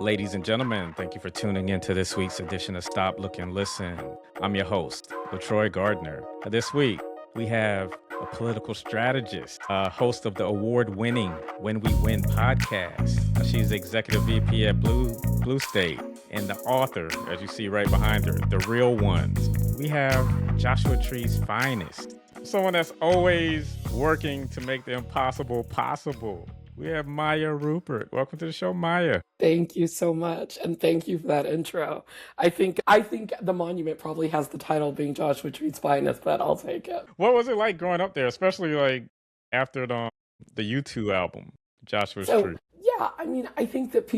Ladies and gentlemen, thank you for tuning in to this week's edition of Stop, Look, and Listen. I'm your host, LeTroy Gardner. This week, we have a political strategist, host of the award-winning When We Win podcast. She's executive VP at Blue State and the author, as you see right behind her, The Real Ones. We have Joshua Tree's finest, someone that's always working to make the impossible possible. We have Maya Rupert. Welcome to the show, Maya. Thank you so much, and thank you for that intro. I think the monument probably has the title being Joshua Tree's finest, but I'll take it. What was it like growing up there, especially like after the U2 album, Joshua's Tree? Yeah, I mean, I think that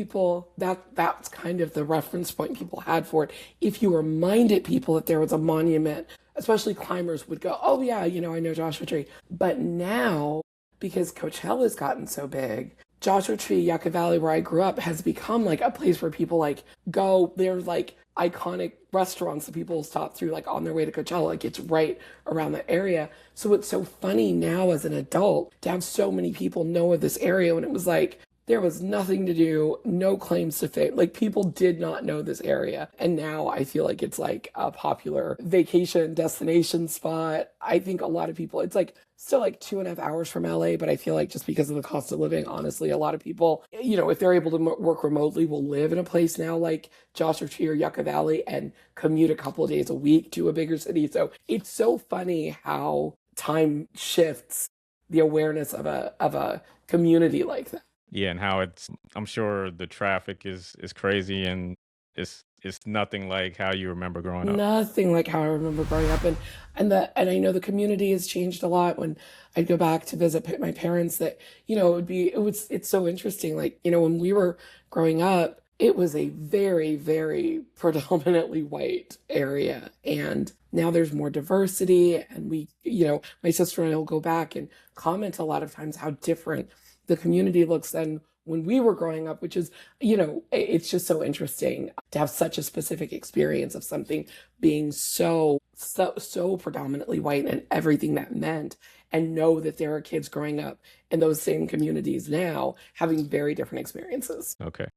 that's kind of the reference point people had for it. If you reminded people that there was a monument, especially climbers would go, "Oh yeah, I know Joshua Tree." But now, because Coachella's gotten so big, Joshua Tree, Yucca Valley, where I grew up, has become like a place where people like go. There's like iconic restaurants that people stop through like on their way to Coachella. Like it's right around the area. So it's so funny now as an adult to have so many people know of this area when it was like there was nothing to do, no claims to fame. Like people did not know this area. And now I feel like it's like a popular vacation destination spot. I think a lot of people, it's like still like 2.5 hours from LA, but I feel like just because of the cost of living, honestly, a lot of people, if they're able to work remotely, will live in a place now like Joshua Tree or Yucca Valley and commute a couple of days a week to a bigger city. So it's so funny how time shifts the awareness of a community like that. Yeah, and how I'm sure the traffic is crazy and it's nothing like how you remember growing up. Nothing like how I remember growing up, and I know the community has changed a lot. When I'd go back to visit my parents, that it's so interesting. Like when we were growing up, it was a very, very predominantly white area, and now there's more diversity. And my sister and I will go back and comment a lot of times how different the community looks than when we were growing up, which is, it's just so interesting to have such a specific experience of something being so predominantly white and everything that meant, and know that there are kids growing up in those same communities now having very different experiences. Okay.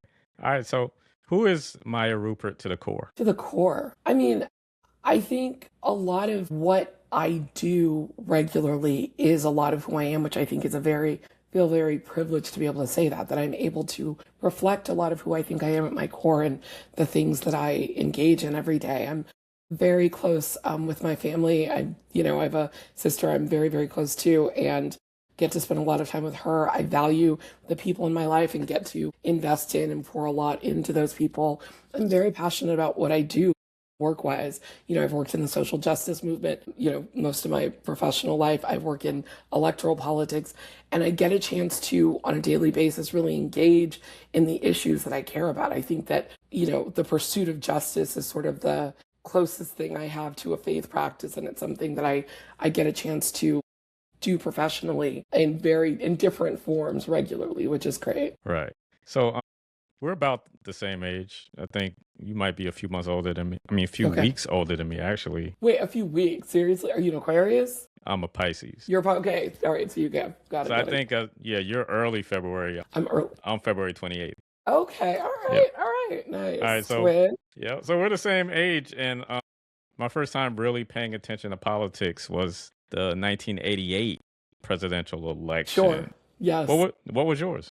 All right. So who is Maya Rupert to the core? To the core. I mean, I think a lot of what I do regularly is a lot of who I am, which I think is feel very privileged to be able to say that I'm able to reflect a lot of who I think I am at my core and the things that I engage in every day. I'm very close with my family. I have a sister I'm very, very close to and get to spend a lot of time with her. I value the people in my life and get to invest in and pour a lot into those people. I'm very passionate about what I do. Work-wise, I've worked in the social justice movement, most of my professional life. I've worked in electoral politics, and I get a chance to, on a daily basis, really engage in the issues that I care about. I think that, the pursuit of justice is sort of the closest thing I have to a faith practice, and it's something that I get a chance to do professionally in different forms regularly, which is great. Right. So we're about the same age. I think you might be a few months older than me. I mean, a few weeks older than me, actually. Wait, a few weeks? Seriously? Are you an Aquarius? I'm a Pisces. You're okay. All right. So you got it. So I think, you're early February. I'm early. I'm February 28th. Okay. All right. Yep. All right. Nice. All right. So yeah. So we're the same age, and my first time really paying attention to politics was the 1988 presidential election. Sure. Yes. What was yours?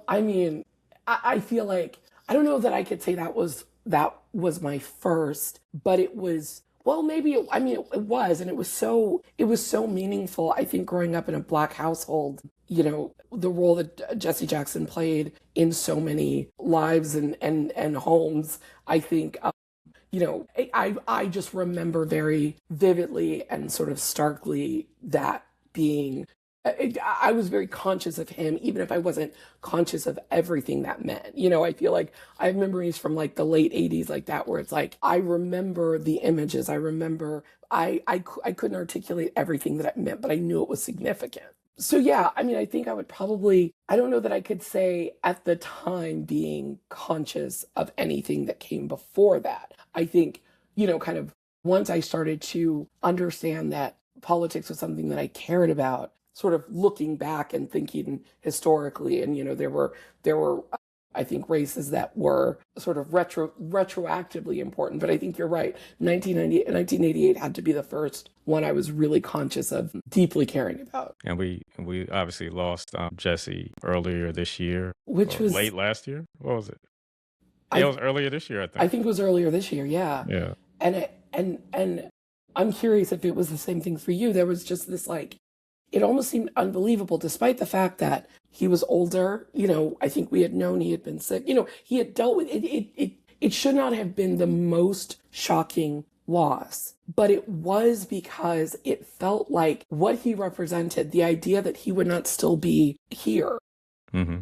I mean, I feel like I don't know that I could say that was my first, but it was. Well, maybe it was, and it was so meaningful. I think growing up in a Black household, the role that Jesse Jackson played in so many lives and homes. I think, I just remember very vividly and sort of starkly that being. I was very conscious of him, even if I wasn't conscious of everything that meant. I feel like I have memories from like the late 80s like that, where it's like, I remember the images. I remember, I couldn't articulate everything that it meant, but I knew it was significant. So yeah, I think I would probably, I don't know that I could say at the time being conscious of anything that came before that. I think, kind of once I started to understand that politics was something that I cared about, sort of looking back and thinking historically, and there were I think, races that were sort of retroactively important. But I think you're right. 1988 had to be the first one I was really conscious of deeply caring about. And we obviously lost Jesse earlier this year, Which or was, late last year. What was it? Yeah, it was earlier this year, I think. I think it was earlier this year, yeah. Yeah. And I'm curious if it was the same thing for you. There was just this like, it almost seemed unbelievable, despite the fact that he was older. I think we had known he had been sick. He had dealt with it. It should not have been the most shocking loss, but it was because it felt like what he represented, the idea that he would not still be here. Mm-hmm.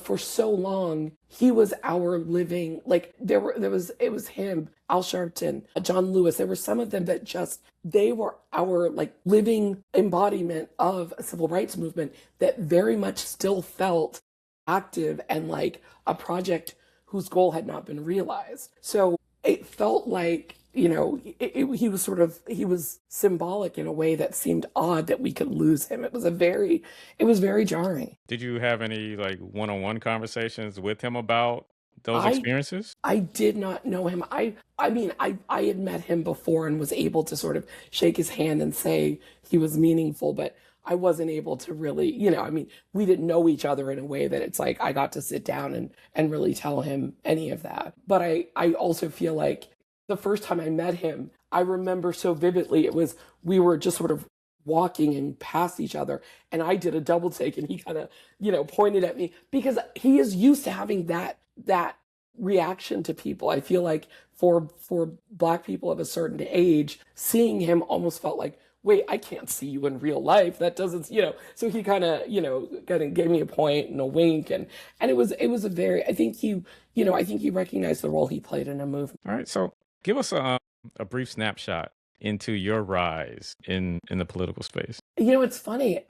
For so long, he was our living, like it was him, Al Sharpton, John Lewis. There were some of them that they were our like living embodiment of a civil rights movement that very much still felt active and like a project whose goal had not been realized. So it felt like, he was symbolic in a way that seemed odd that we could lose him. It was very jarring. Did you have any like one-on-one conversations with him about those experiences? I did not know him. I mean, I had met him before and was able to sort of shake his hand and say he was meaningful, but I wasn't able to really, we didn't know each other in a way that it's like I got to sit down and really tell him any of that. But I also feel like the first time I met him, I remember so vividly, we were just sort of walking and past each other, and I did a double take and he kind of, pointed at me because he is used to having that reaction to people. I feel like for Black people of a certain age, seeing him almost felt like, wait, I can't see you in real life. That doesn't, so he kind of gave me a point and a wink. And it was a very, I think he recognized the role he played in a movement. All right. So give us a brief snapshot into your rise in the political space. It's funny.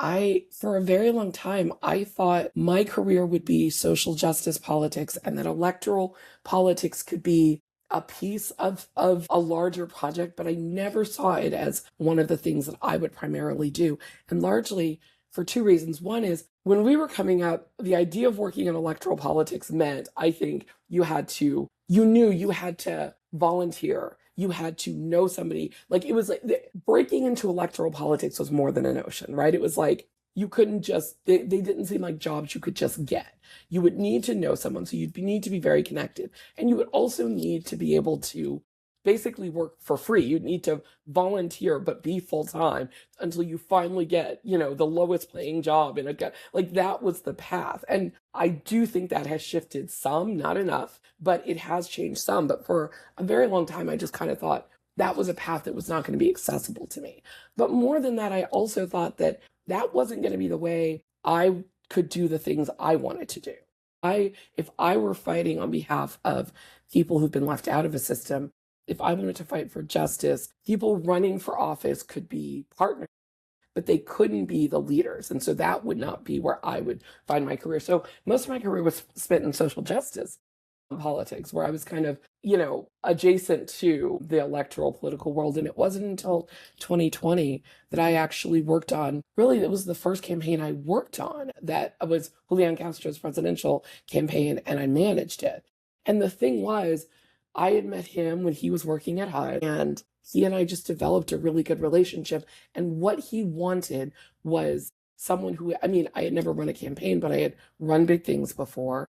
For a very long time, I thought my career would be social justice politics and that electoral politics could be a piece of a larger project, but I never saw it as one of the things that I would primarily do. And largely for two reasons. One is when we were coming up, the idea of working in electoral politics meant, I think, you knew you had to volunteer. You had to know somebody. Like it was like breaking into electoral politics was more than a notion, right? It was like you couldn't just, they didn't seem like jobs you could just get. You would need to know someone, so you'd need to be very connected. And you would also need to be able to basically work for free. You'd need to volunteer, but be full-time until you finally get, the lowest paying job in like that was the path. And I do think that has shifted some, not enough, but it has changed some. But for a very long time, I just kind of thought that was a path that was not going to be accessible to me. But more than that, I also thought that wasn't going to be the way I could do the things I wanted to do. If I were fighting on behalf of people who've been left out of a system, if I wanted to fight for justice, people running for office could be partners, but they couldn't be the leaders. And so that would not be where I would find my career. So most of my career was spent in social justice politics, where I was kind of, adjacent to the electoral political world. And it wasn't until 2020 that I actually worked on, really, it was the first campaign I worked on that was Julián Castro's presidential campaign, and I managed it. And the thing was, I had met him when he was working at HUD, and he and I just developed a really good relationship. And what he wanted was someone who, I had never run a campaign, but I had run big things before.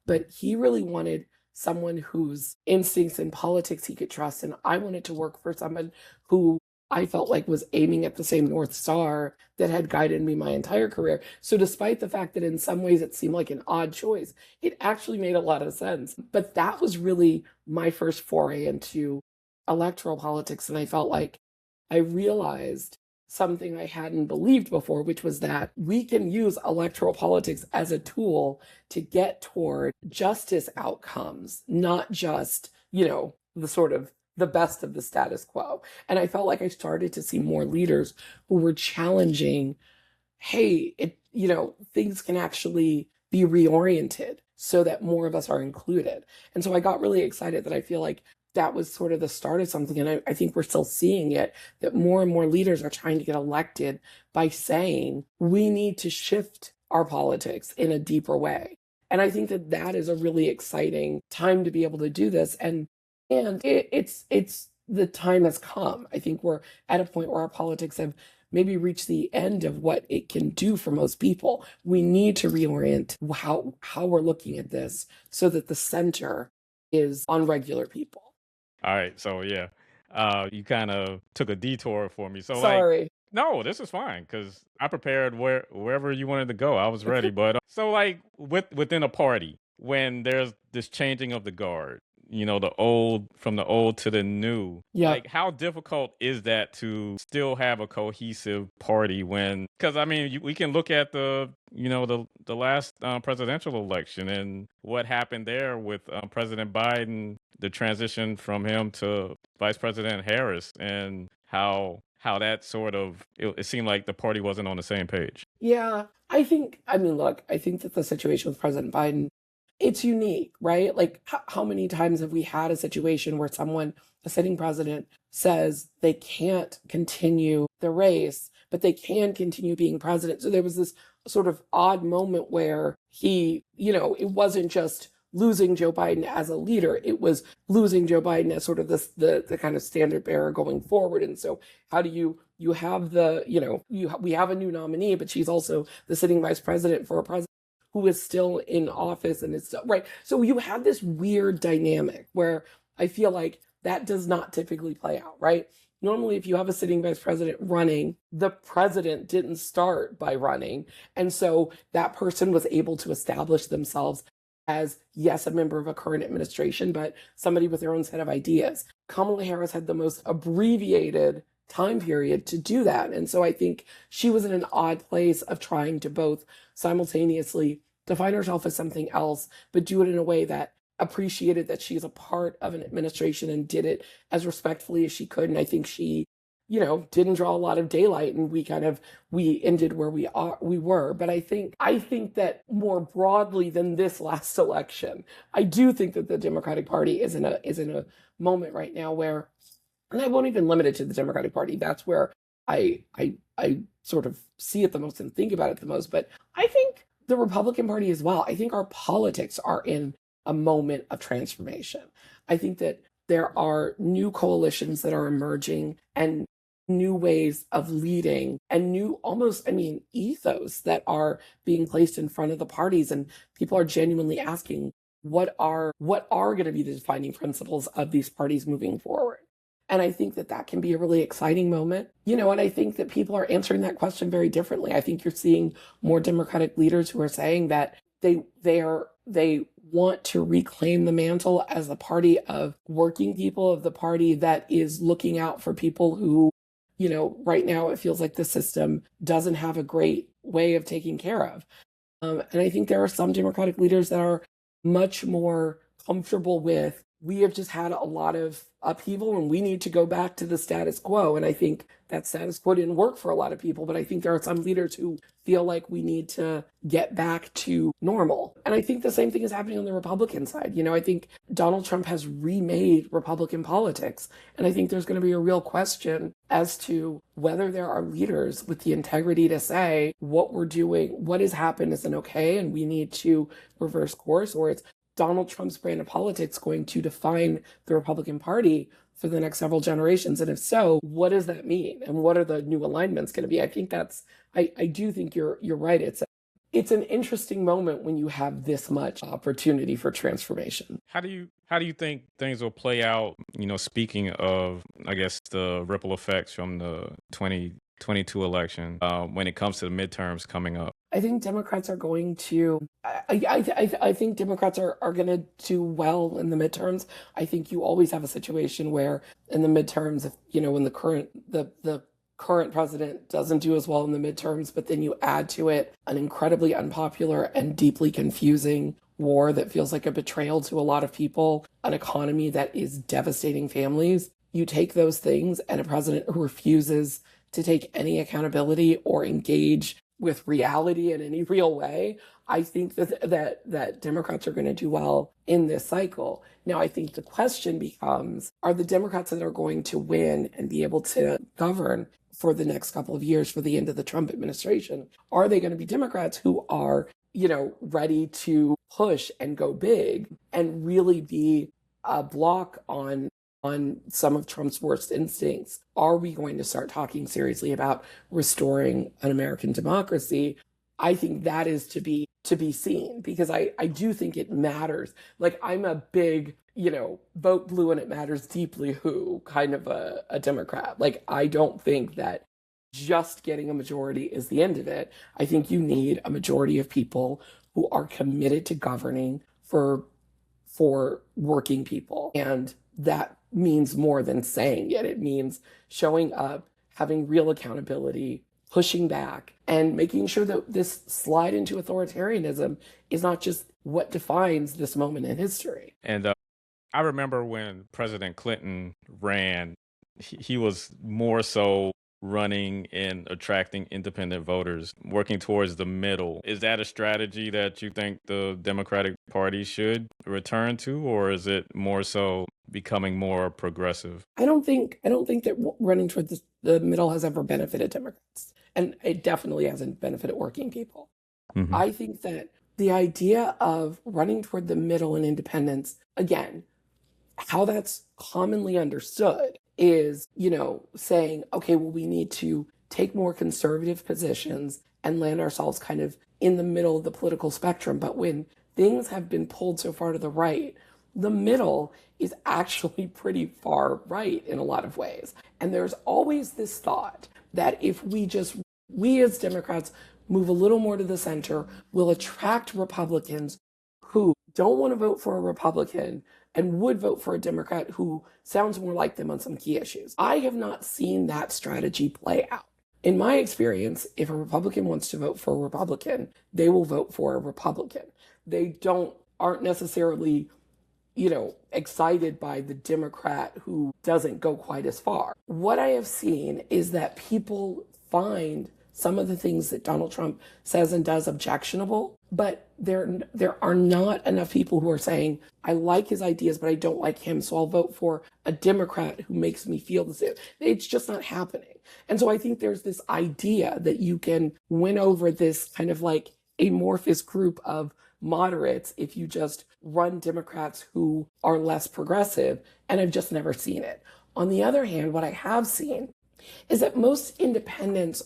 But he really wanted someone whose instincts in politics he could trust. And I wanted to work for someone who I felt like was aiming at the same North Star that had guided me my entire career. So despite the fact that in some ways it seemed like an odd choice, it actually made a lot of sense. But that was really my first foray into electoral politics. And I felt like I realized something I hadn't believed before, which was that we can use electoral politics as a tool to get toward justice outcomes, not just, the sort of the best of the status quo. And I felt like I started to see more leaders who were challenging, hey, things can actually be reoriented so that more of us are included. And so I got really excited that I feel like that was sort of the start of something. And I think we're still seeing it, that more and more leaders are trying to get elected by saying we need to shift our politics in a deeper way. And I think that that is a really exciting time to be able to do this. It's the time has come. I think we're at a point where our politics have maybe reached the end of what it can do for most people. We need to reorient how we're looking at this so that the center is on regular people. All right, so yeah, you kind of took a detour for me. So like, Sorry. no, this is fine because I prepared wherever you wanted to go. I was ready. But so like within a party, when there's this changing of the guard, the old from the old to the new, Yeah. like how difficult is that to still have a cohesive party when? Because I mean, we can look at the last presidential election and what happened there with President Biden, the transition from him to Vice President Harris, and how that sort of it seemed like the party wasn't on the same page. Yeah. Look, I think that the situation with President Biden, it's unique, right? Like, how many times have we had a situation where a sitting president, says they can't continue the race, but they can continue being president? So there was this sort of odd moment where it wasn't just losing Joe Biden as a leader, it was losing Joe Biden as sort of the kind of standard bearer going forward. And so how do you have we have a new nominee, but she's also the sitting vice president for a president who is still in office and is still, right. So you have this weird dynamic where I feel like that does not typically play out, right? Normally, if you have a sitting vice president running, the president didn't start by running. And so that person was able to establish themselves as, yes, a member of a current administration, but somebody with their own set of ideas. Kamala Harris had the most abbreviated time period to do that. And so I think she was in an odd place of trying to both simultaneously define herself as something else, but do it in a way that appreciated that she's a part of an administration and did it as respectfully as she could. And I think she, didn't draw a lot of daylight, and we ended where we were. But I think that more broadly than this last election, I do think that the Democratic Party is in a moment right now where, and I won't even limit it to the Democratic Party, that's where I sort of see it the most and think about it the most. But I think the Republican Party as well. I think our politics are in a moment of transformation. I think that there are new coalitions that are emerging and new ways of leading and new ethos that are being placed in front of the parties. And people are genuinely asking, what are going to be the defining principles of these parties moving forward? And I think that can be a really exciting moment, and I think that people are answering that question very differently. I think you're seeing more Democratic leaders who are saying that they want to reclaim the mantle as the party of working people, of the party that is looking out for people who, right now it feels like the system doesn't have a great way of taking care of. And I think there are some Democratic leaders that are much more comfortable with, we have just had a lot of upheaval and we need to go back to the status quo. And I think that status quo didn't work for a lot of people, but I think there are some leaders who feel like we need to get back to normal. And I think the same thing is happening on the Republican side. I think Donald Trump has remade Republican politics. And I think there's going to be a real question as to whether there are leaders with the integrity to say what we're doing, what has happened isn't okay, and we need to reverse course, or it's Donald Trump's brand of politics going to define the Republican Party for the next several generations? And if so, what does that mean? And what are the new alignments going to be? I think I do think you're right. It's an interesting moment when you have this much opportunity for transformation. How do you think things will play out? Speaking of, I guess, the ripple effects from the 2022 election, when it comes to the midterms coming up. I think Democrats are going to. I think Democrats are going to do well in the midterms. I think you always have a situation where in the midterms, if when the current president doesn't do as well in the midterms, but then you add to it an incredibly unpopular and deeply confusing war that feels like a betrayal to a lot of people, an economy that is devastating families. You take those things, and a president who refuses to take any accountability or engage with reality in any real way, I think that Democrats are going to do well in this cycle. Now, I think the question becomes, are the Democrats that are going to win and be able to govern for the next couple of years for the end of the Trump administration, are they going to be Democrats who are, ready to push and go big and really be a block on some of Trump's worst instincts? Are we going to start talking seriously about restoring an American democracy? I think that is to be seen, because I do think it matters. Like, I'm a big, vote blue and it matters deeply who kind of a Democrat. Like, I don't think that just getting a majority is the end of it. I think you need a majority of people who are committed to governing for working people. And that means more than saying it. It means showing up, having real accountability, pushing back, and making sure that this slide into authoritarianism is not just what defines this moment in history. And I remember when President Clinton ran, he was more so running and attracting independent voters, working towards the middle. Is that a strategy that you think the Democratic Party should return to, or is it more so becoming more progressive? I don't think that running toward the middle has ever benefited Democrats, and it definitely hasn't benefited working people. Mhm. I think that the idea of running toward the middle and independence, again, how that's commonly understood is, saying, okay, well, we need to take more conservative positions and land ourselves kind of in the middle of the political spectrum. But when things have been pulled so far to the right, the middle is actually pretty far right in a lot of ways. And there's always this thought that if we as Democrats move a little more to the center, we'll attract Republicans who don't want to vote for a Republican and would vote for a Democrat who sounds more like them on some key issues. I have not seen that strategy play out. In my experience, if a Republican wants to vote for a Republican, they will vote for a Republican. They aren't necessarily, excited by the Democrat who doesn't go quite as far. What I have seen is that people find some of the things that Donald Trump says and does objectionable, but there are not enough people who are saying, I like his ideas, but I don't like him, so I'll vote for a Democrat who makes me feel the same. It's just not happening. And so I think there's this idea that you can win over this kind of like amorphous group of moderates if you just run Democrats who are less progressive, and I've just never seen it. On the other hand, what I have seen is that most independents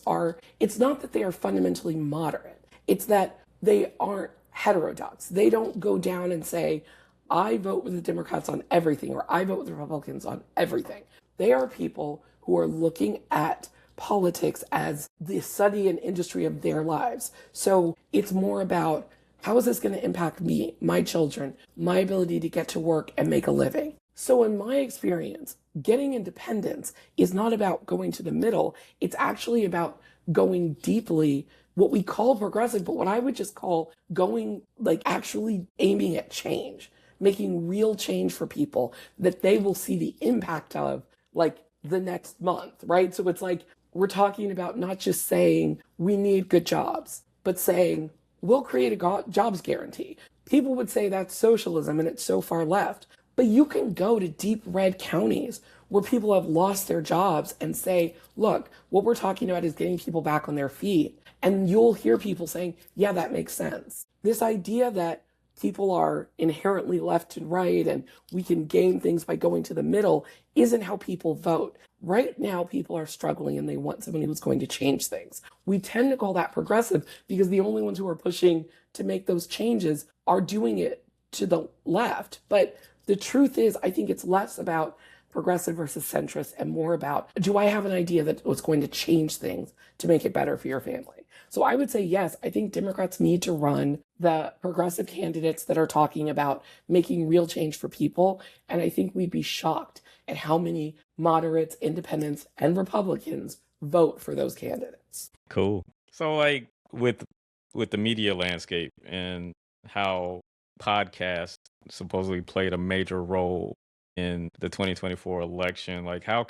it's not that they are fundamentally moderate, it's that they aren't heterodox. They don't go down and say, I vote with the Democrats on everything, or I vote with the Republicans on everything. They are people who are looking at politics as the study and industry of their lives. So it's more about, how is this going to impact me, my children, my ability to get to work and make a living? So in my experience, getting independence is not about going to the middle. It's actually about going deeply, what we call progressive, but what I would just call going, like, actually aiming at change, making real change for people that they will see the impact of, like, the next month, right? So it's like, we're talking about not just saying we need good jobs, but saying we'll create a jobs guarantee. People would say that's socialism and it's so far left. But you can go to deep red counties where people have lost their jobs and say, look, what we're talking about is getting people back on their feet. And you'll hear people saying, yeah, that makes sense. This idea that people are inherently left and right and we can gain things by going to the middle isn't how people vote. Right now, people are struggling and they want somebody who's going to change things. We tend to call that progressive because the only ones who are pushing to make those changes are doing it to the left. But the truth is, I think it's less about progressive versus centrist and more about, do I have an idea that was going to change things to make it better for your family? So I would say, yes, I think Democrats need to run the progressive candidates that are talking about making real change for people. And I think we'd be shocked at how many moderates, independents, and Republicans vote for those candidates. Cool. So, like, with the media landscape and how podcasts supposedly played a major role in the 2024 election, like, how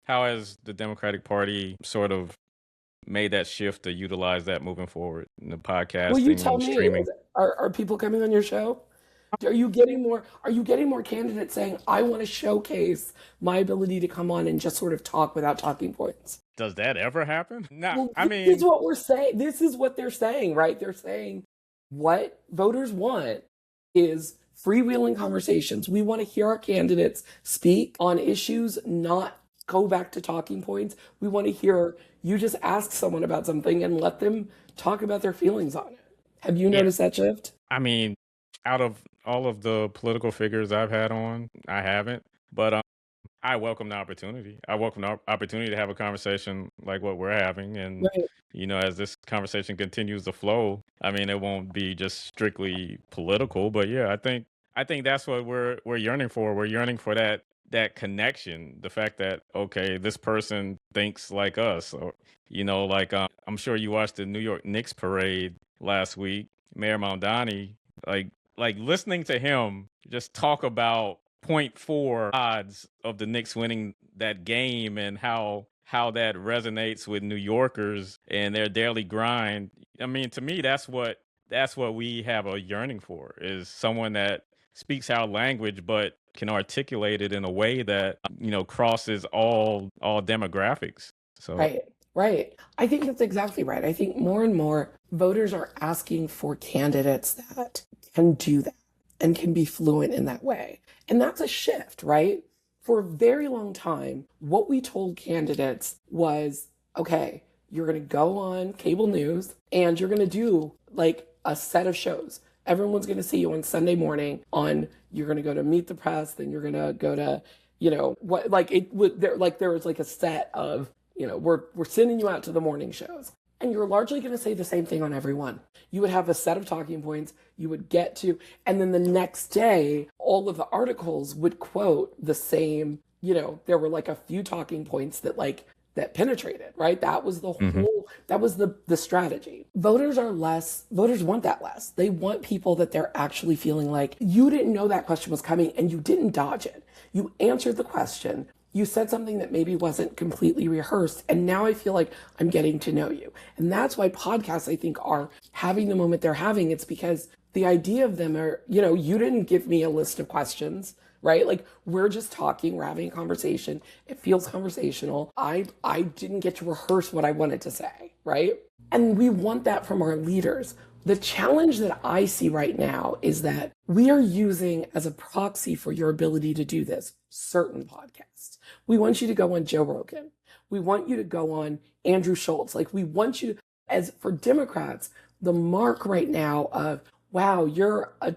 has the Democratic Party sort of made that shift to utilize that moving forward in the Will you podcasting tell and me, streaming? are people coming on your show? Are you getting more candidates saying, I want to showcase my ability to come on and just sort of talk without talking points? Does that ever happen? No, Well, I this is mean, what we're saying. This is what they're saying, right? They're saying What voters want is freewheeling conversations. We want to hear our candidates speak on issues, not go back to talking points. We want to hear you just ask someone about something and let them talk about their feelings on it. Have you noticed that shift? I mean, out of all of the political figures I've had on, I haven't. But I welcome the opportunity. I welcome the opportunity to have a conversation like what we're having. And, Right. as this conversation continues to flow, I mean, it won't be just strictly political, but yeah, I think that's what we're yearning for. We're yearning for that connection, the fact that, okay, this person thinks like us, or, like, I'm sure you watched the New York Knicks parade last week. Mayor Mamdani, like listening to him just talk about .4 odds of the Knicks winning that game, and how that resonates with New Yorkers and their daily grind. I mean, to me, that's what we have a yearning for, is someone that speaks our language but can articulate it in a way that crosses all demographics. So Right, right. I think that's exactly right. I think more and more voters are asking for candidates that can do that and can be fluent in that way. And that's a shift, right? For a very long time, what we told candidates was, okay, you're going to go on cable news and you're going to do like a set of shows. Everyone's going to see you on Sunday morning you're going to go to Meet the Press, then you're going to go to, what, like it would, there was like a set of, we're sending you out to the morning shows. And you're largely going to say the same thing on every one. You would have a set of talking points you would get to, and then the next day, all of the articles would quote the same, there were like a few talking points that penetrated, right? That was the whole, that was the strategy. Voters want that less. They want people that they're actually feeling like you didn't know that question was coming and you didn't dodge it. You answered the question. You said something that maybe wasn't completely rehearsed, and now I feel like I'm getting to know you. And that's why podcasts, I think, are having the moment they're having. It's because the idea of them are, you didn't give me a list of questions, right? Like, we're just talking, we're having a conversation. It feels conversational. I didn't get to rehearse what I wanted to say, right? And we want that from our leaders. The challenge that I see right now is that we are using as a proxy for your ability to do this certain podcasts. We want you to go on Joe Rogan. We want you to go on Andrew Schultz. Like, we want you to, as for Democrats, the mark right now of, wow, you're a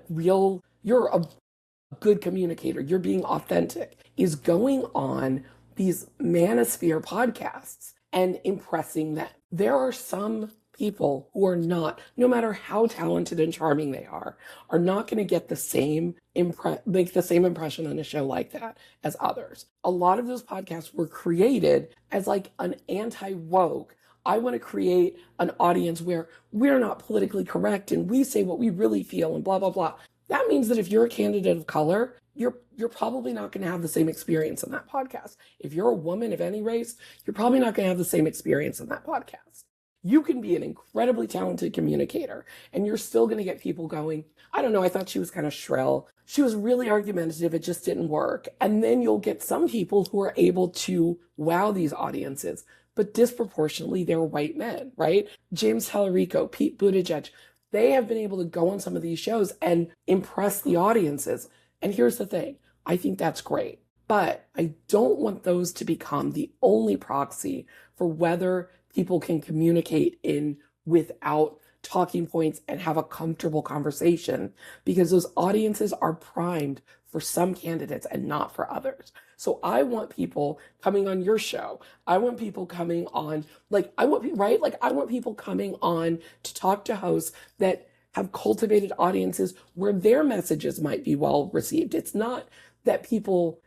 good communicator, you're being authentic, is going on these manosphere podcasts and impressing them. There are some people who are not, no matter how talented and charming they are not going to get the same make the same impression on a show like that as others. A lot of those podcasts were created as like an anti-woke. I want to create an audience where we're not politically correct and we say what we really feel and blah, blah, blah. That means that if you're a candidate of color, you're probably not going to have the same experience in that podcast. If you're a woman of any race, you're probably not going to have the same experience in that podcast. You can be an incredibly talented communicator and you're still going to get people going, I don't know, I thought she was kind of shrill. She was really argumentative. It just didn't work. And then you'll get some people who are able to wow these audiences, but disproportionately they're white men, right? James Tallarico, Pete Buttigieg, they have been able to go on some of these shows and impress the audiences. And here's the thing, I think that's great, but I don't want those to become the only proxy for whether people can communicate without talking points and have a comfortable conversation, because those audiences are primed for some candidates and not for others. So I want people coming on your show. I want people coming on, I want people coming on to talk to hosts that have cultivated audiences where their messages might be well received. It's not that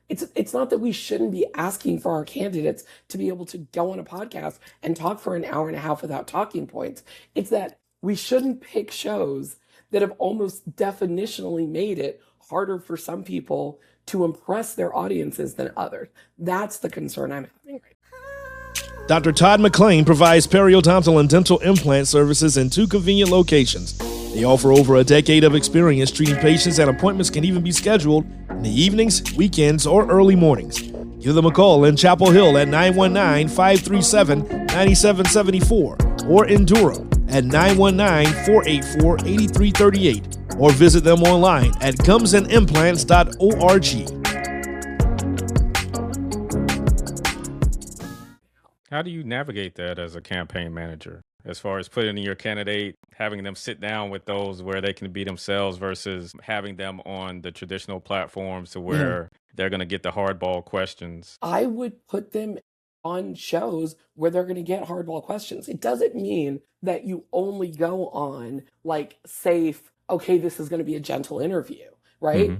it's not that we shouldn't be asking for our candidates to be able to go on a podcast and talk for an hour and a half without talking points. It's that we shouldn't pick shows that have almost definitionally made it harder for some people to impress their audiences than others. That's the concern I'm having right now. Dr. Todd McLean provides periodontal and dental implant services in 2 convenient locations. They offer over a decade of experience treating patients, and appointments can even be scheduled in the evenings, weekends, or early mornings. Give them a call in Chapel Hill at 919-537-9774 or in Durham at 919-484-8338 or visit them online at gumsandimplants.org. How do you navigate that as a campaign manager, as far as putting in your candidate, having them sit down with those where they can be themselves versus having them on the traditional platforms to where they're going to get the hardball questions? I would put them on shows where they're going to get hardball questions. It doesn't mean that you only go on like safe, okay, this is going to be a gentle interview, right?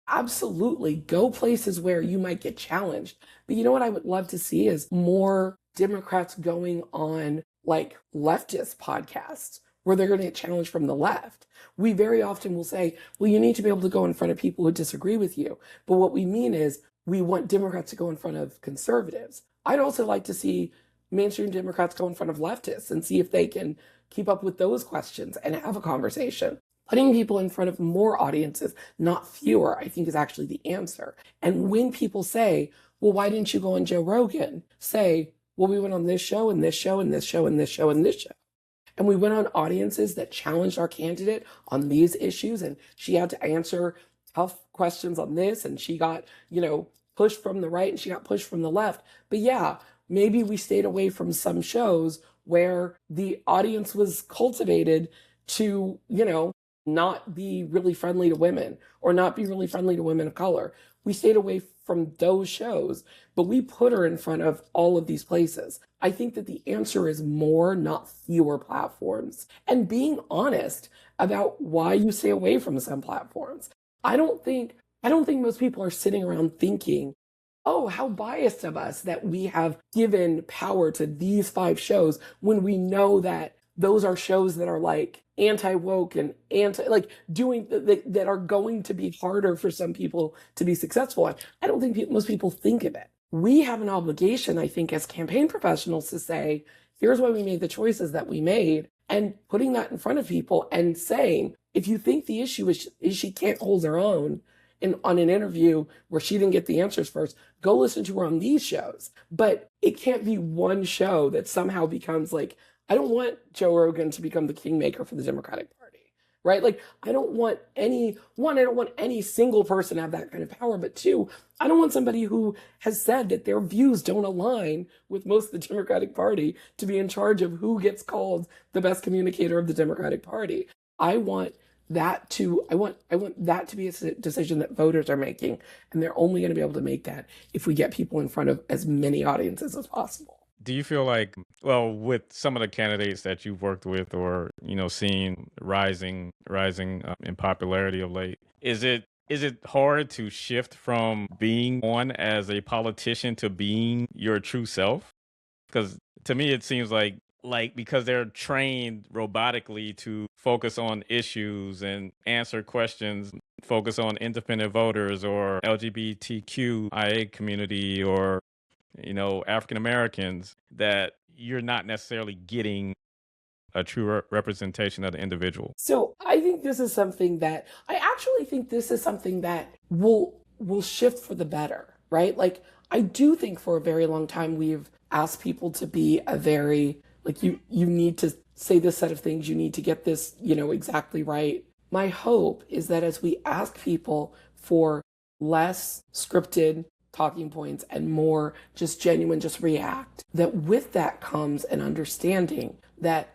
Absolutely go places where you might get challenged. But you know what I would love to see is more Democrats going on like leftist podcasts where they're going to get challenged from the left. We very often will say, well, you need to be able to go in front of people who disagree with you. But what we mean is we want Democrats to go in front of conservatives. I'd also like to see mainstream Democrats go in front of leftists and see if they can keep up with those questions and have a conversation. Putting people in front of more audiences, not fewer, I think is actually the answer. And when people say, well, why didn't you go on Joe Rogan? Say, well, we went on this show and this show and this show and this show and this show. And we went on audiences that challenged our candidate on these issues. And she had to answer tough questions on this. And she got, pushed from the right and she got pushed from the left. But yeah, maybe we stayed away from some shows where the audience was cultivated to, not be really friendly to women or not be really friendly to women of color. We stayed away from those shows, but we put her in front of all of these places. I think that the answer is more, not fewer platforms, and being honest about why you stay away from some platforms. I don't think most people are sitting around thinking, oh, how biased of us that we have given power to these 5 shows when we know that those are shows that are like anti-woke and that are going to be harder for some people to be successful at. I don't think most people think of it. We have an obligation, I think, as campaign professionals to say, here's why we made the choices that we made, and putting that in front of people and saying, if you think the issue is she can't hold her own on an interview where she didn't get the answers first, go listen to her on these shows. But it can't be one show that somehow becomes like, I don't want Joe Rogan to become the kingmaker for the Democratic Party, right? Like, I don't want any single person to have that kind of power. But 2, I don't want somebody who has said that their views don't align with most of the Democratic Party to be in charge of who gets called the best communicator of the Democratic Party. I want that to be a decision that voters are making, and they're only going to be able to make that if we get people in front of as many audiences as possible. Do you feel like, well, with some of the candidates that you've worked with or, seen rising in popularity of late, is it hard to shift from being on as a politician to being your true self? Because to me, it seems like because they're trained robotically to focus on issues and answer questions, focus on independent voters or LGBTQIA community or African Americans, that you're not necessarily getting a true representation of the individual. So I think this is something that will shift for the better, right? Like, I do think for a very long time we've asked people to be a very, like, you need to say this set of things, you need to get this, exactly right. My hope is that as we ask people for less scripted talking points and more just genuine, just react, that with that comes an understanding that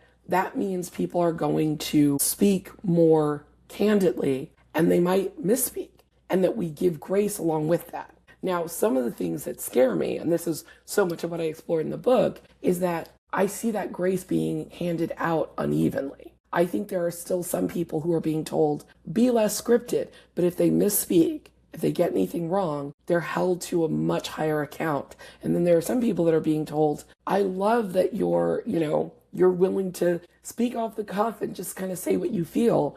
means people are going to speak more candidly and they might misspeak, and that we give grace along with that. Now, some of the things that scare me, and this is so much of what I explore in the book, is that I see that grace being handed out unevenly. I think there are still some people who are being told, be less scripted, but if they misspeak, if they get anything wrong, they're held to a much higher account. And then there are some people that are being told, I love that you're willing to speak off the cuff and just kind of say what you feel.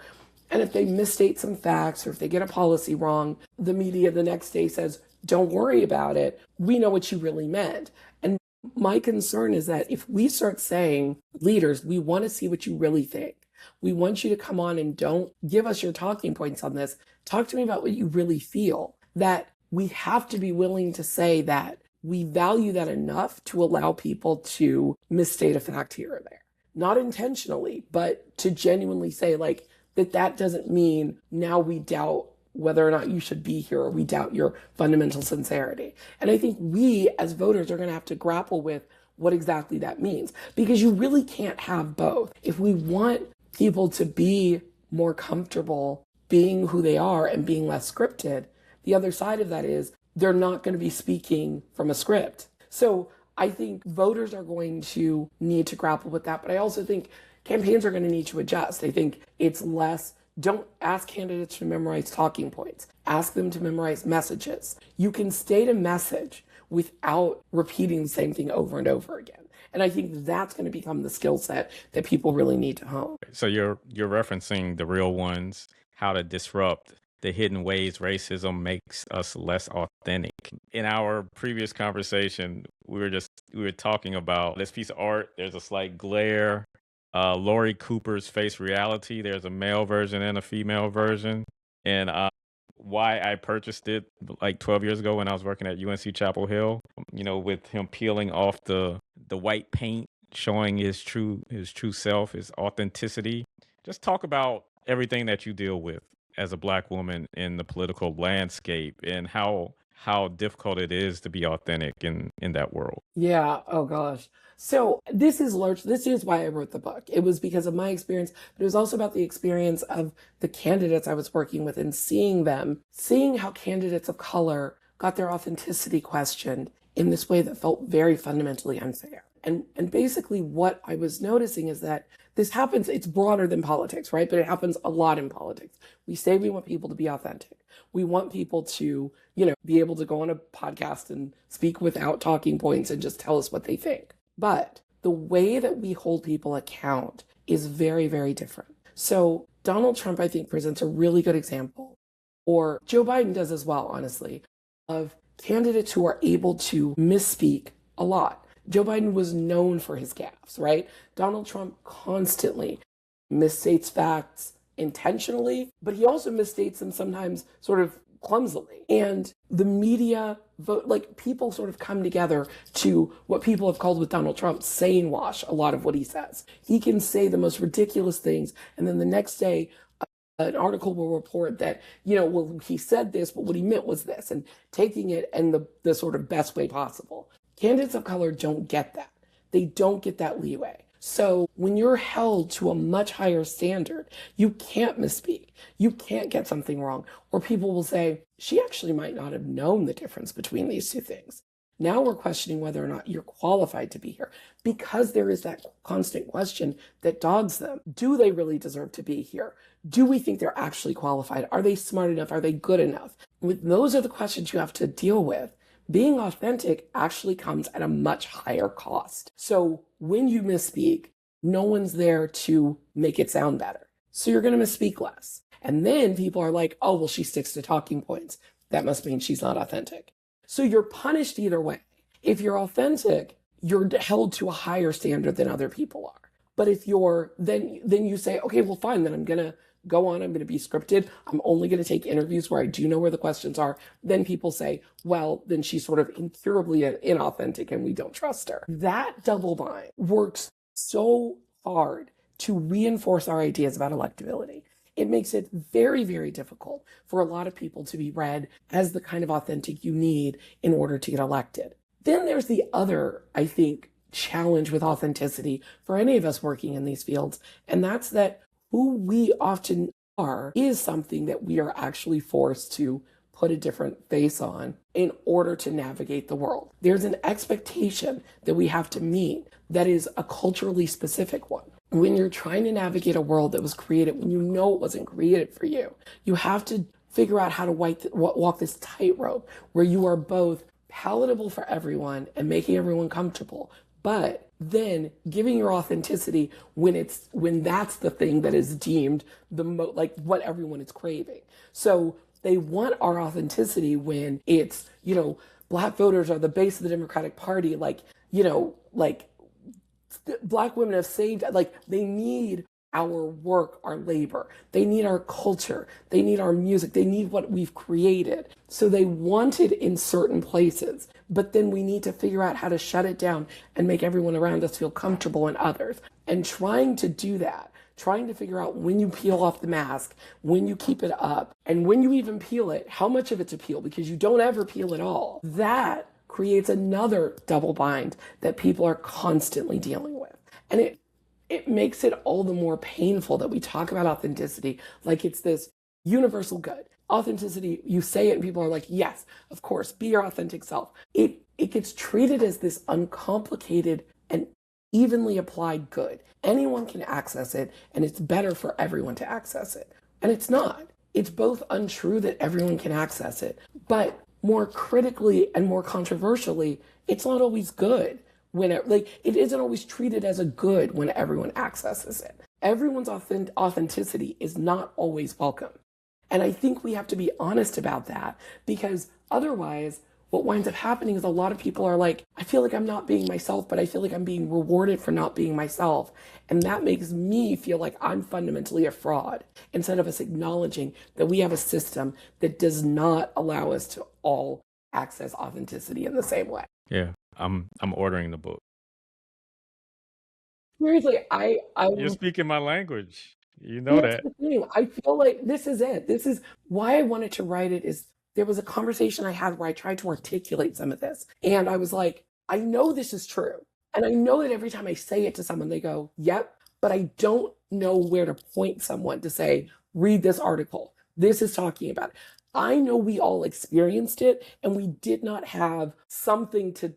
And if they misstate some facts or if they get a policy wrong, the media the next day says, don't worry about it. We know what you really meant. And my concern is that if we start saying, leaders, we want to see what you really think. We want you to come on and don't give us your talking points on this. Talk to me about what you really feel. That we have to be willing to say that we value that enough to allow people to misstate a fact here or there. not intentionally, but to genuinely say like that doesn't mean now we doubt whether or not you should be here, or we doubt your fundamental sincerity. And I think we as voters are going to have to grapple with what exactly that means, because you really can't have both. If we want people to be more comfortable being who they are and being less scripted, the other side of that is they're not going to be speaking from a script. So I think voters are going to need to grapple with that, but I also think campaigns are going to need to adjust. I think it's less, don't ask candidates to memorize talking points. Ask them to memorize messages. You can state a message without repeating the same thing over and over again. And I think that's going to become the skill set that people really need to hone. So you're referencing the real ones, how to disrupt the hidden ways racism makes us less authentic. In our previous conversation, we were talking about this piece of art. There's a slight glare. Lori Cooper's Face Reality. There's a male version and a female version. And why I purchased it like 12 years ago when I was working at UNC Chapel Hill, with him peeling off the white paint, showing his true self, his authenticity. Just talk about everything that you deal with as a Black woman in the political landscape and how difficult it is to be authentic in that world. Yeah. Oh gosh. So this is why I wrote the book. It was because of my experience, but it was also about the experience of the candidates I was working with and seeing how candidates of color got their authenticity questioned in this way that felt very fundamentally unfair. And basically what I was noticing is that this happens, it's broader than politics, right? But it happens a lot in politics. We say we want people to be authentic. We want people to, be able to go on a podcast and speak without talking points and just tell us what they think. But the way that we hold people account is very, very different. So Donald Trump, I think, presents a really good example, or Joe Biden does as well, honestly, of candidates who are able to misspeak a lot. Joe Biden was known for his gaffes, right? Donald Trump constantly misstates facts intentionally, but he also misstates them sometimes sort of clumsily. And the media people sort of come together to what people have called with Donald Trump saying wash a lot of what he says. He can say the most ridiculous things, and then the next day an article will report that, he said this, but what he meant was this, and taking it in the sort of best way possible. Candidates of color don't get that. They don't get that leeway. So when you're held to a much higher standard, you can't misspeak. You can't get something wrong. Or people will say, she actually might not have known the difference between these two things. Now we're questioning whether or not you're qualified to be here, because there is that constant question that dogs them. Do they really deserve to be here? Do we think they're actually qualified? Are they smart enough? Are they good enough? Those are the questions you have to deal with. Being authentic actually comes at a much higher cost. So when you misspeak, no one's there to make it sound better. So you're going to misspeak less. And then people are like, oh, well, she sticks to talking points. That must mean she's not authentic. So you're punished either way. If you're authentic, you're held to a higher standard than other people are. But if you're, then you say, okay, well, fine, then I'm going to go on, I'm going to be scripted. I'm only going to take interviews where I do know where the questions are. Then people say, well, then she's sort of incurably inauthentic and we don't trust her. That double bind works so hard to reinforce our ideas about electability. It makes it very, very difficult for a lot of people to be read as the kind of authentic you need in order to get elected. Then there's the other, I think, challenge with authenticity for any of us working in these fields, and that's that who we often are is something that we are actually forced to put a different face on in order to navigate the world. There's an expectation that we have to meet that is a culturally specific one. When you're trying to navigate a world that was created, when you know it wasn't created for you, you have to figure out how to walk this tightrope where you are both palatable for everyone and making everyone comfortable, but then giving your authenticity when that's the thing that is deemed what everyone is craving. So they want our authenticity when it's, Black voters are the base of the Democratic Party, Black women have saved, they need our work, our labor. They need our culture. They need our music. They need what we've created. So they want it in certain places, but then we need to figure out how to shut it down and make everyone around us feel comfortable in others. And trying to do that, trying to figure out when you peel off the mask, when you keep it up, and when you even peel it, how much of it to peel, because you don't ever peel it all. That creates another double bind that people are constantly dealing with. And it makes it all the more painful that we talk about authenticity like it's this universal good. Authenticity, you say it and people are like, yes, of course, be your authentic self. It gets treated as this uncomplicated and evenly applied good. Anyone can access it, and it's better for everyone to access it. And it's not. It's both untrue that everyone can access it, but more critically and more controversially, it's not always good. It isn't always treated as a good when everyone accesses it. Everyone's authenticity is not always welcome. And I think we have to be honest about that, because otherwise what winds up happening is a lot of people are like, I feel like I'm not being myself, but I feel like I'm being rewarded for not being myself. And that makes me feel like I'm fundamentally a fraud, instead of us acknowledging that we have a system that does not allow us to all access authenticity in the same way. Yeah, I'm ordering the book. Seriously, You're speaking my language. You know that's that. the thing. I feel like this is it. This is why I wanted to write it. Is there was a conversation I had where I tried to articulate some of this, and I was like, I know this is true, and I know that every time I say it to someone, they go, "Yep," but I don't know where to point someone to say, "Read this article. This is talking about it." I know we all experienced it, and we did not have something to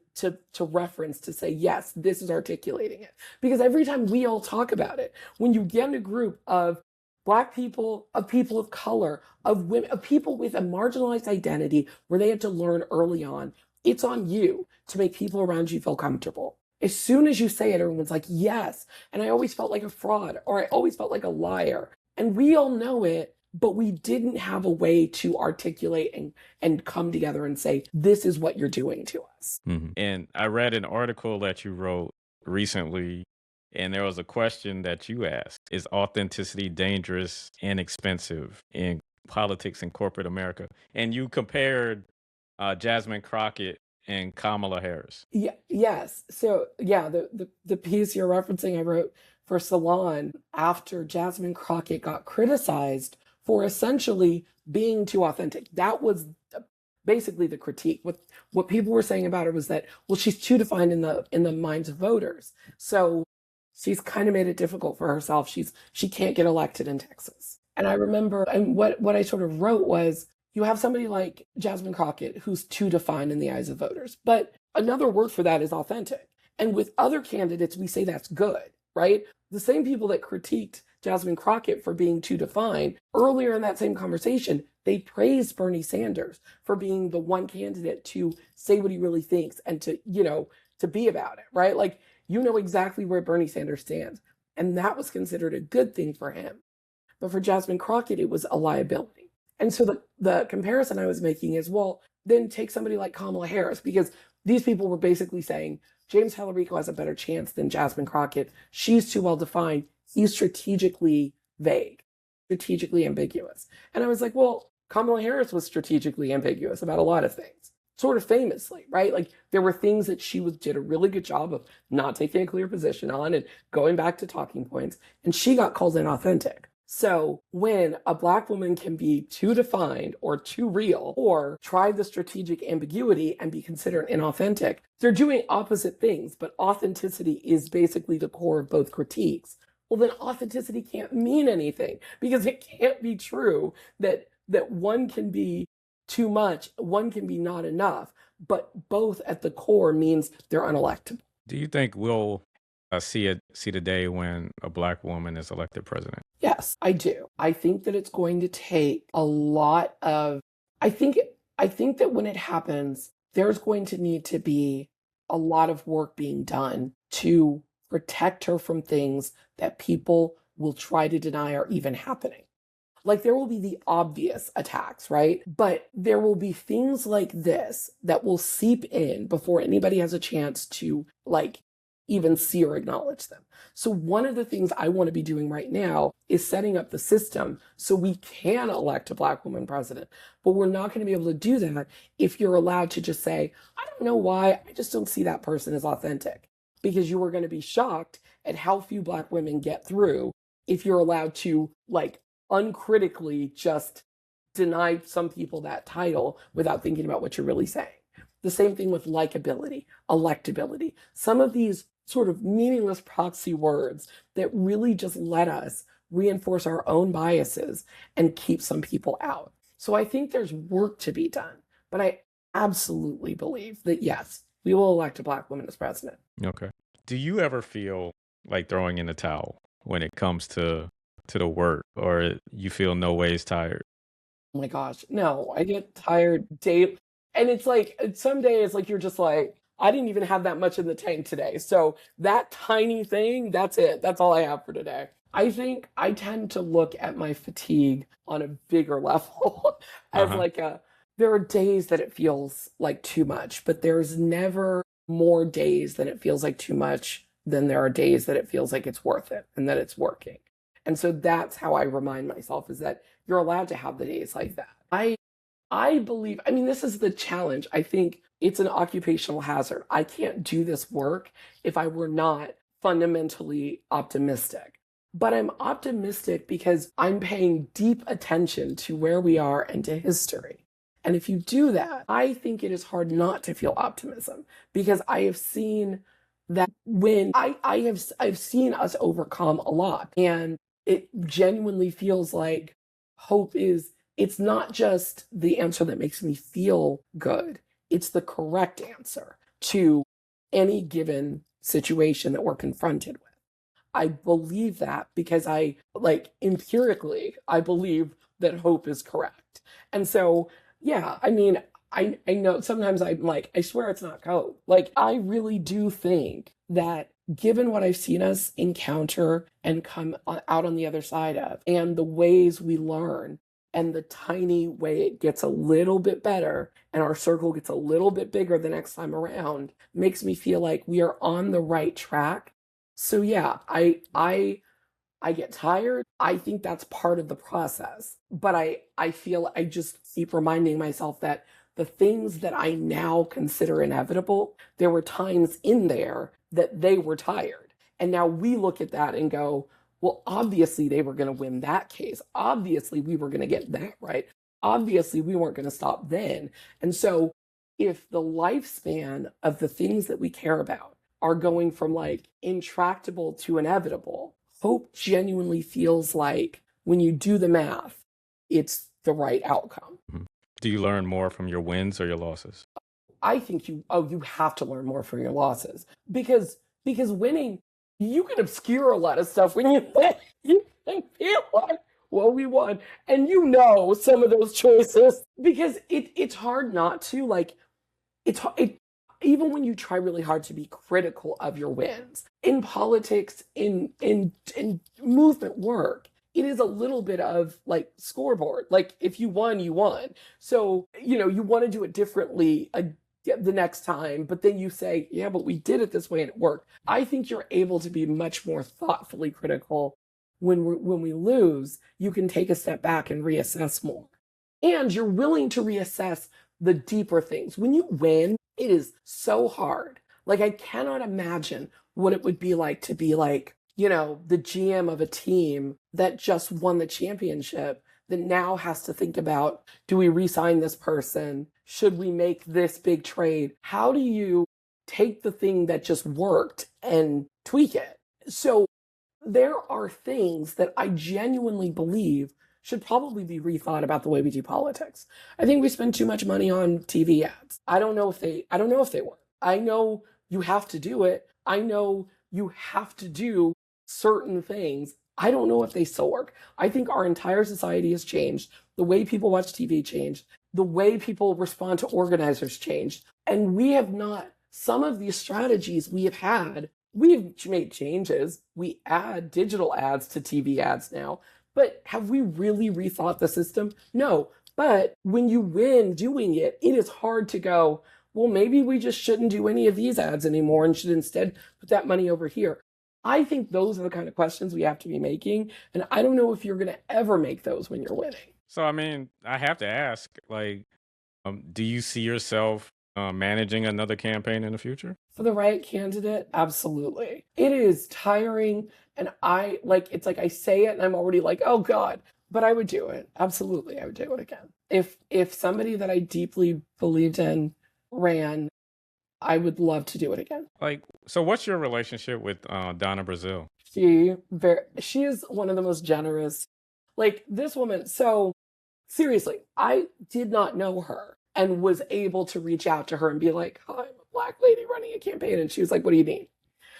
reference to say, yes, this is articulating it. Because every time we all talk about it, when you get in a group of Black people, of people of color, of women, of people with a marginalized identity where they had to learn early on, it's on you to make people around you feel comfortable. As soon as you say it, everyone's like, yes. And I always felt like a fraud, or I always felt like a liar. And we all know it, but we didn't have a way to articulate and come together and say, this is what you're doing to us. Mm-hmm. And I read an article that you wrote recently, and there was a question that you asked: is authenticity dangerous and expensive in politics and corporate America? And you compared Jasmine Crockett and Kamala Harris. Yeah, yes. So yeah, the piece you're referencing I wrote for Salon after Jasmine Crockett got criticized for essentially being too authentic. That was basically the critique. What people were saying about her was that, well, she's too defined in the minds of voters. So she's kind of made it difficult for herself. She can't get elected in Texas. And I remember, and what I sort of wrote was, you have somebody like Jasmine Crockett who's too defined in the eyes of voters. But another word for that is authentic. And with other candidates, we say that's good, right? The same people that critiqued Jasmine Crockett for being too defined, earlier in that same conversation, they praised Bernie Sanders for being the one candidate to say what he really thinks and to be about it, right? Like, you know exactly where Bernie Sanders stands. And that was considered a good thing for him. But for Jasmine Crockett, it was a liability. And so the comparison I was making is, well, then take somebody like Kamala Harris, because these people were basically saying, James Tallarico has a better chance than Jasmine Crockett. She's too well defined. He's strategically vague, strategically ambiguous. And I was like, well, Kamala Harris was strategically ambiguous about a lot of things, sort of famously, right? Like, there were things that she did a really good job of not taking a clear position on and going back to talking points, and she got called inauthentic. So when a Black woman can be too defined or too real, or try the strategic ambiguity and be considered inauthentic, they're doing opposite things, but authenticity is basically the core of both critiques. Well, then authenticity can't mean anything, because it can't be true that one can be too much, one can be not enough, but both at the core means they're unelectable. Do you think we'll see the day when a Black woman is elected president? Yes, I do. I think that it's going to take a lot of, I think that when it happens, there's going to need to be a lot of work being done to protect her from things that people will try to deny are even happening. Like, there will be the obvious attacks, right? But there will be things like this that will seep in before anybody has a chance to, like, even see or acknowledge them. So one of the things I want to be doing right now is setting up the system so we can elect a Black woman president. But we're not going to be able to do that if you're allowed to just say, I don't know why, I just don't see that person as authentic. Because you are going to be shocked at how few Black women get through if you're allowed to, like, uncritically just deny some people that title without thinking about what you're really saying. The same thing with likability, electability. Some of these sort of meaningless proxy words that really just let us reinforce our own biases and keep some people out. So I think there's work to be done, but I absolutely believe that, yes, we will elect a Black woman as president. Okay. Do you ever feel like throwing in the towel when it comes to the work, or you feel no ways tired? Oh my gosh, no, I get tired daily. And it's like, some days, like, you're just like, I didn't even have that much in the tank today. So that tiny thing, that's it. That's all I have for today. I think I tend to look at my fatigue on a bigger level as like there are days that it feels like too much, but there's never more days that it feels like too much than there are days that it feels like it's worth it and that it's working. And so that's how I remind myself, is that you're allowed to have the days like that. I believe, I mean, this is the challenge. I think it's an occupational hazard. I can't do this work if I were not fundamentally optimistic. But I'm optimistic because I'm paying deep attention to where we are and to history. And if you do that, I think it is hard not to feel optimism, because I have seen that when I've seen us overcome a lot, and it genuinely feels like hope is, it's not just the answer that makes me feel good. It's the correct answer to any given situation that we're confronted with. I believe that because empirically, I believe that hope is correct. And so, yeah, I mean, I know sometimes I'm like, I swear it's not hope. Like, I really do think that given what I've seen us encounter and come out on the other side of, and the ways we learn, and the tiny way it gets a little bit better and our circle gets a little bit bigger the next time around, makes me feel like we are on the right track. So yeah, I get tired. I think that's part of the process. But I feel I just keep reminding myself that the things that I now consider inevitable, there were times in there that they were tired. And now we look at that and go, well, obviously they were going to win that case. Obviously we were going to get that right. Obviously we weren't going to stop then. And so if the lifespan of the things that we care about are going from like intractable to inevitable, hope genuinely feels like, when you do the math, it's the right outcome. Do you learn more from your wins or your losses? I think you have to learn more from your losses, because winning, you can obscure a lot of stuff when you win. You can feel like, well, we won. And you know some of those choices, because it's hard not to, like, even when you try really hard to be critical of your wins. In politics, in movement work, it is a little bit of like scoreboard. Like, if you won, you won. So, you want to do it differently the next time, but then you say, yeah, but we did it this way and it worked. I think you're able to be much more thoughtfully critical when we lose. You can take a step back and reassess more. And you're willing to reassess the deeper things. When you win, it is so hard. Like, I cannot imagine what it would be like to be like, the GM of a team that just won the championship, that now has to think about, do we re-sign this person? Should we make this big trade? How do you take the thing that just worked and tweak it? So there are things that I genuinely believe should probably be rethought about the way we do politics. I think we spend too much money on TV ads. I don't know if they work. I know you have to do it. I know you have to do certain things. I don't know if they still work. I think our entire society has changed. The way people watch TV changed. The way people respond to organizers changed. And we have not, some of these strategies we have had, we've made changes. We add digital ads to TV ads now. But have we really rethought the system? No. But when you win doing it, it is hard to go, well, maybe we just shouldn't do any of these ads anymore and should instead put that money over here. I think those are the kind of questions we have to be making. And I don't know if you're going to ever make those when you're winning. So, I mean, I have to ask, like, do you see yourself managing another campaign in the future? For the right candidate, absolutely. It is tiring. And it's like I say it and I'm already like, oh God, but I would do it. Absolutely. I would do it again. If somebody that I deeply believed in ran, I would love to do it again. Like, so what's your relationship with Donna Brazil? She is one of the most generous, like this woman. So seriously, I did not know her and was able to reach out to her and be like, hi, I'm a Black lady running a campaign. And she was like, what do you need?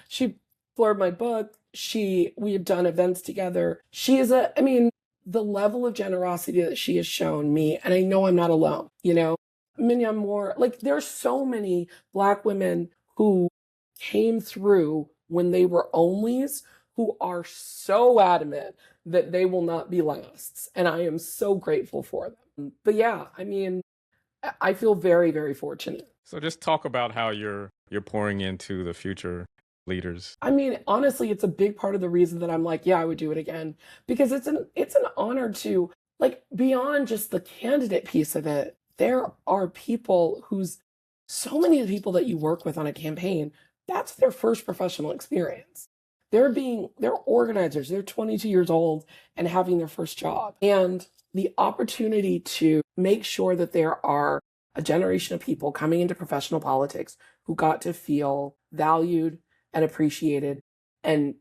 She blurred my book. We have done events together. She is the level of generosity that she has shown me, and I know I'm not alone, Minya Moore, like there's so many Black women who came through when they were onlys who are so adamant that they will not be lasts. And I am so grateful for them. But yeah, I feel very, very fortunate. So just talk about how you're pouring into the future leaders. Honestly, it's a big part of the reason that I'm like, yeah, I would do it again, because it's an honor to, like, beyond just the candidate piece of it, there are people so many of the people that you work with on a campaign, that's their first professional experience. They're organizers, they're 22 years old and having their first job. And the opportunity to make sure that there are a generation of people coming into professional politics who got to feel valued and appreciated and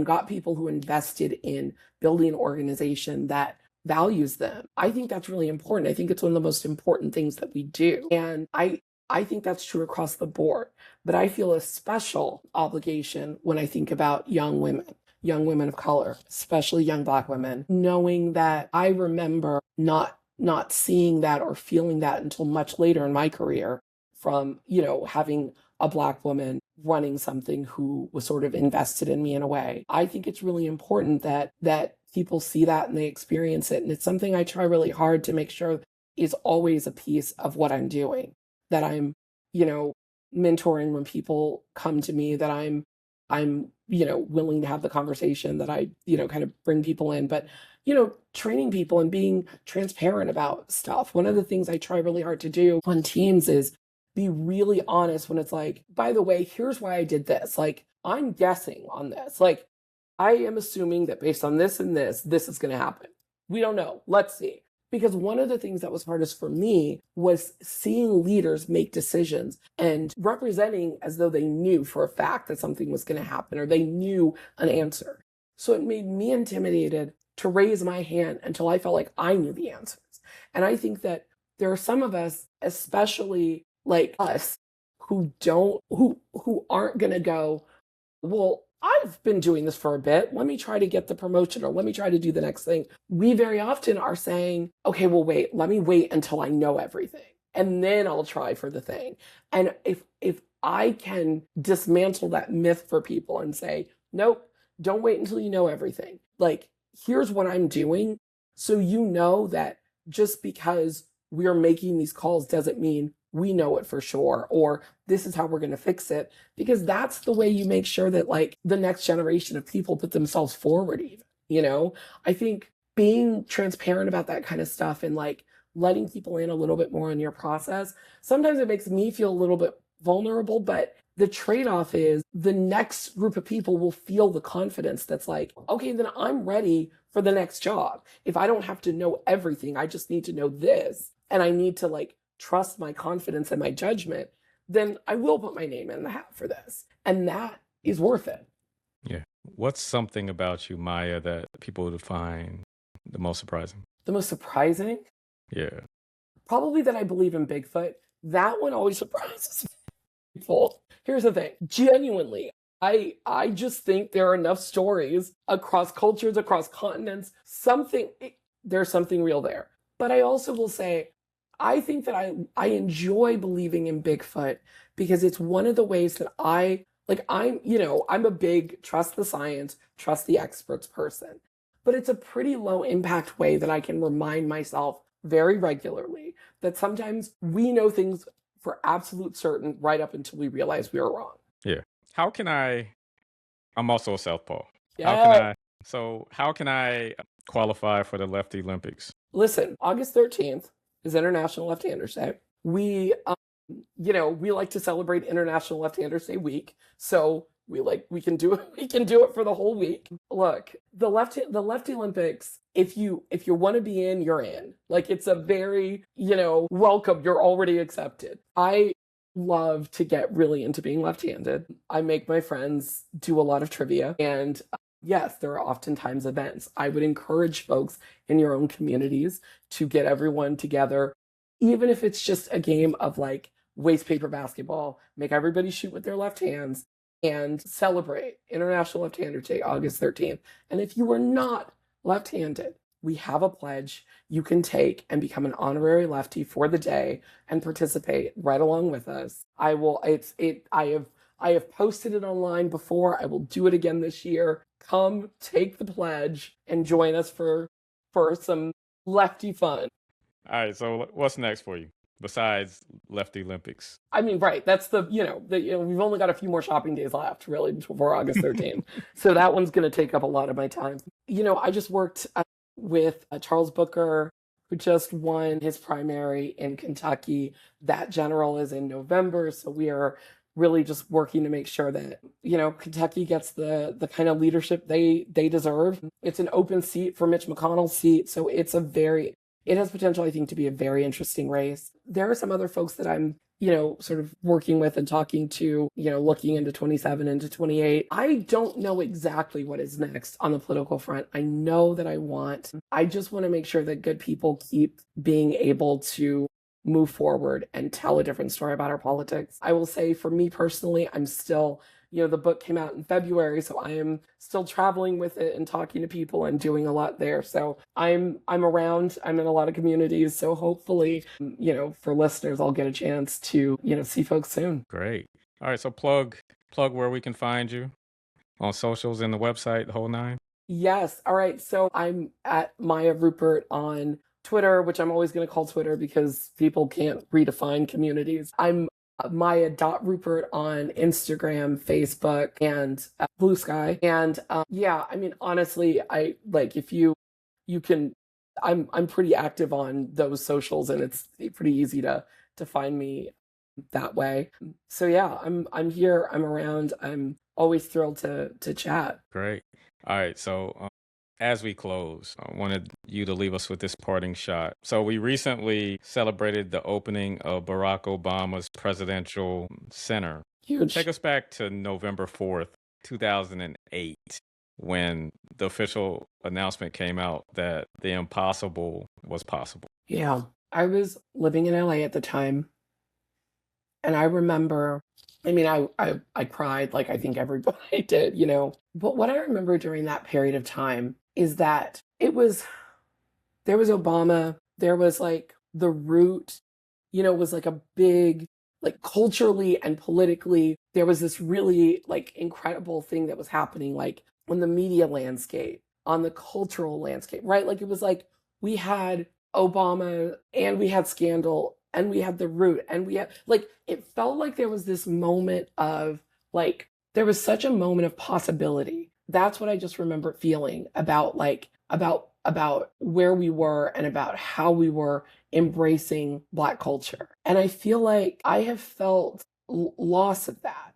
got people who invested in building an organization that values them. I think that's really important. I think it's one of the most important things that we do. And I think that's true across the board. But I feel a special obligation when I think about young women of color, especially young Black women, knowing that I remember not seeing that or feeling that until much later in my career from, having a Black woman running something who was sort of invested in me in a way. I think it's really important that people see that and they experience it. And it's something I try really hard to make sure is always a piece of what I'm doing, that I'm, mentoring when people come to me, that I'm willing to have the conversation, that I, kind of bring people in, but, training people and being transparent about stuff. One of the things I try really hard to do on teams is be really honest when it's like, by the way, here's why I did this. Like, I'm guessing on this. Like, I am assuming that based on this and this is going to happen. We don't know. Let's see. Because one of the things that was hardest for me was seeing leaders make decisions and representing as though they knew for a fact that something was going to happen or they knew an answer. So it made me intimidated to raise my hand until I felt like I knew the answers. And I think that there are some of us, especially like us, who aren't going to go, well, I've been doing this for a bit. Let me try to get the promotion or let me try to do the next thing. We very often are saying, okay, well, wait, let me wait until I know everything and then I'll try for the thing. And if I can dismantle that myth for people and say, nope, don't wait until you know everything. Like, here's what I'm doing. So that just because we're making these calls doesn't mean we know it for sure, or this is how we're going to fix it, because that's the way you make sure that like the next generation of people put themselves forward even, I think being transparent about that kind of stuff and like letting people in a little bit more on your process, sometimes it makes me feel a little bit vulnerable, but the trade-off is the next group of people will feel the confidence that's like, okay, then I'm ready for the next job. If I don't have to know everything, I just need to know this, and I need to like trust my confidence and my judgment, then I will put my name in the hat for this. And that is worth it. Yeah. What's something about you, Maya, that people would find the most surprising? The most surprising? Yeah. Probably that I believe in Bigfoot. That one always surprises people. Here's the thing. Genuinely, I just think there are enough stories across cultures, across continents, there's something real there. But I also will say, I think that I enjoy believing in Bigfoot because it's one of the ways that I'm a big trust the science, trust the experts person. But it's a pretty low impact way that I can remind myself very regularly that sometimes we know things for absolute certain right up until we realize we were wrong. Yeah. How can I'm also a southpaw. Yeah. How can I qualify for the Lefty Olympics? Listen, August 13th is International Left-Handers Day. We like to celebrate International Left-Handers Day week. So we can do it for the whole week. Look, the Lefty Olympics, if you want to be in, you're in. Like, it's a very, welcome, you're already accepted. I love to get really into being left-handed. I make my friends do a lot of trivia, and yes, there are oftentimes events. I would encourage folks in your own communities to get everyone together, even if it's just a game of like waste paper basketball, make everybody shoot with their left hands and celebrate International Left-Hander Day, August 13th. And if you are not left-handed, we have a pledge you can take and become an honorary lefty for the day and participate right along with us. I have posted it online before. I will do it again this year. Come take the pledge and join us for some lefty fun. All right. So what's next for you besides Lefty Olympics? I mean, right. That's we've only got a few more shopping days left, really, before August 13th. So that one's going to take up a lot of my time. I just worked with Charles Booker, who just won his primary in Kentucky. That general is in November. So we are really just working to make sure that, Kentucky gets the kind of leadership they deserve. It's an open seat for Mitch McConnell's seat. So it has potential, I think, to be a very interesting race. There are some other folks that I'm, sort of working with and talking to, looking into 27, into 28. I don't know exactly what is next on the political front. I know that I just want to make sure that good people keep being able to move forward and tell a different story about our politics. I will say, for me personally, I'm still, the book came out in February, so I am still traveling with it and talking to people and doing a lot there. So I'm around, I'm in a lot of communities. So hopefully, for listeners, I'll get a chance to, see folks soon. Great. All right. So plug where we can find you on socials and the website, the whole nine. Yes. All right. So I'm at Maya Rupert on Twitter, which I'm always going to call Twitter because people can't redefine communities. I'm Maya.Rupert on Instagram, Facebook, and Blue Sky. And honestly, if you can, I'm pretty active on those socials, and it's pretty easy to find me that way. So yeah, I'm here, I'm around, I'm always thrilled to chat. Great. All right. So as we close, I wanted you to leave us with this parting shot. So we recently celebrated the opening of Barack Obama's Presidential Center. Huge. Take us back to November 4th, 2008, when the official announcement came out that the impossible was possible. Yeah. I was living in LA at the time, and I remember, I cried like I think everybody did, But what I remember during that period of time is that there was Obama, there was like the root, was like a big, like culturally and politically, there was this really like incredible thing that was happening, like on the media landscape, on the cultural landscape, right? Like it was like we had Obama and we had Scandal and we had the root and we had like, it felt like there was this moment of like, there was such a moment of possibility. That's what I just remember feeling about where we were and about how we were embracing Black culture. And I feel like I have felt loss of that,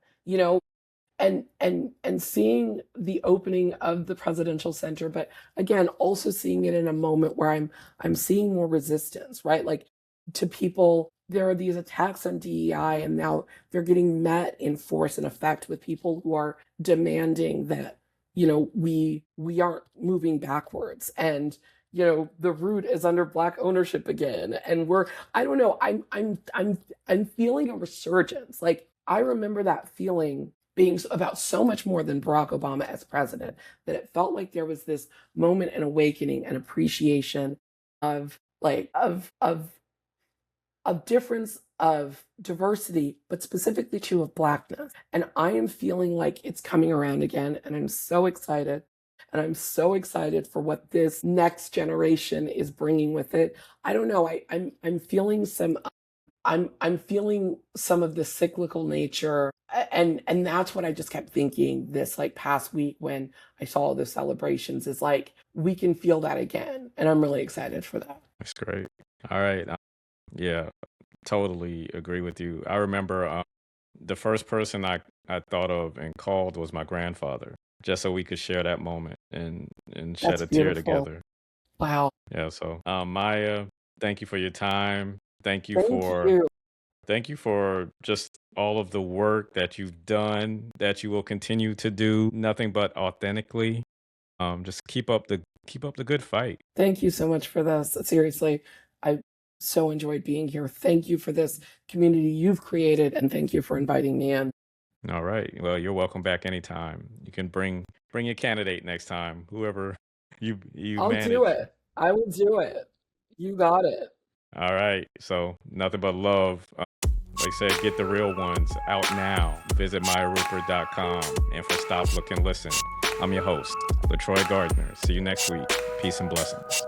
and seeing the opening of the Presidential Center, but again, also seeing it in a moment where I'm seeing more resistance, right? Like to people, there are these attacks on DEI, and now they're getting met in force and effect with people who are demanding that, we aren't moving backwards, and the root is under Black ownership again, and I don't know, I'm feeling a resurgence. Like I remember that feeling being about so much more than Barack Obama as president, that it felt like there was this moment and awakening and appreciation of difference, of diversity, but specifically too of Blackness. And I am feeling like it's coming around again, and I'm so excited. And I'm so excited for what this next generation is bringing with it. I don't know. I'm feeling I'm feeling some of the cyclical nature, and that's what I just kept thinking this like past week when I saw all the celebrations is like we can feel that again, and I'm really excited for that. That's great. All right. Yeah, totally agree with you. I remember the first person I thought of and called was my grandfather, just so we could share that moment and shed That's a tear beautiful. together. Wow. Yeah. So, Maya, thank you for your time. Thank you Thank for you. thank you for just all of the work that you've done, that you will continue to do. Nothing but authentically. Just keep up the good fight. Thank you so much for this. Seriously, I so enjoyed being here. Thank you for this community you've created, and thank you for inviting me in. All right. Well, you're welcome back anytime. You can bring your candidate next time, whoever you I'll do manage. it. I will do it. You got it. All right. So nothing but love. Like I said, get the real ones out now. Visit MayaRupert.com. And for Stop, Look, and Listen, I'm your host, LeTroy Gardner. See you next week. Peace and blessings.